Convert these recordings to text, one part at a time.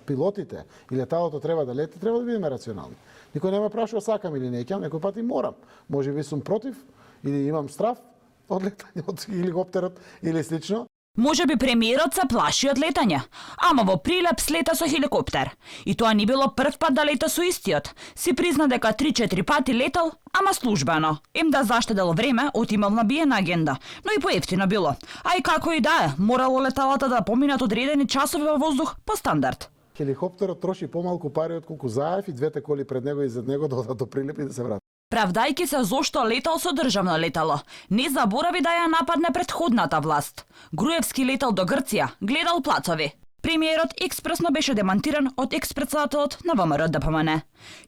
пилотите и леталото треба да лети, треба да бидеме рационални. Никој не ме прашува сакам или не ќам, некој пат и морам. Можеби сум против или имам страв од летање од хеликоптерот или слично. Може би премиерот се плаши од летање, ама во Прилеп слета со хеликоптер. И тоа не било прв пат да лета со истиот. Си призна дека 3-4 пати летал, ама службено. Им да заштедел време од имал набиена агенда, но и поевтино било. А и како и да е, морало леталата да поминат одредени часови во воздух по стандард. Хеликоптерот троши помалку пари од колку Заев и двете коли пред него и зад него да одат до Прилеп и да се вратат. Правдајки се зошто летал со државно летало, не заборави да ја нападне претходната власт. Груевски летал до Грција, гледал плацови. Премиерот експресно беше демантиран од екс-председателот на ВМРО ДПМН.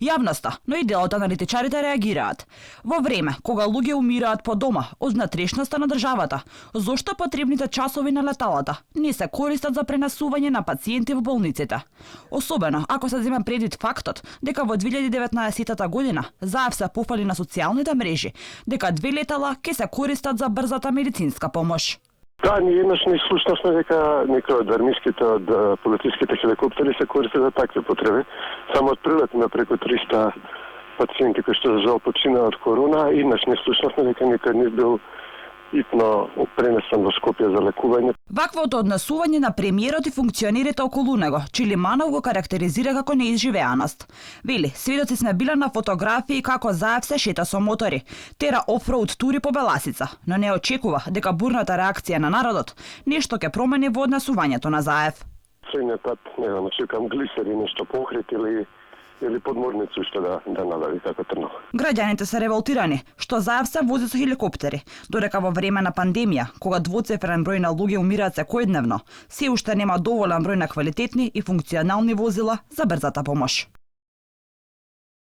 Јавноста, но и дел од аналитичарите реагираат. Во време кога луѓе умираат по дома од внатрешноста на државата, зошто потребните часови на леталата не се користат за пренесување на пациенти во болниците? Особено ако се зема предвид фактот дека во 2019 година Заев се пофали на социјалните мрежи дека 2 летала ќе се користат за брзата медицинска помош. Да, ние еднаш не слушнавме дека некои од армиските, од полициските хеликоптери се користат за такви потреби. Само од прилет на преку 300 пациенти кои што за жал починаа од корона, еднаш не слушнавме дека некој од нив бил итно пренесен во Скопје за лекување. Ваквото однесување на премиерот и функционерите околу него, Чилиманов го карактеризира како неизживеаност. Вели, сведоци сме биле на фотографии како Заев се шета со мотори, тера офроуд тури по Беласица, но не очекува дека бурната реакција на народот нешто ќе промени во однесувањето на Заев. Следниот пат, не знам, очекам глисери, нешто похрит или подморницу што да надави како трнав. Граѓаните се револтирани што Заев се вози со хеликоптери, додека во време на пандемија, кога двоцифрен број на луѓе умираат секојдневно, се уште нема доволен број на квалитетни и функционални возила за брзата помош.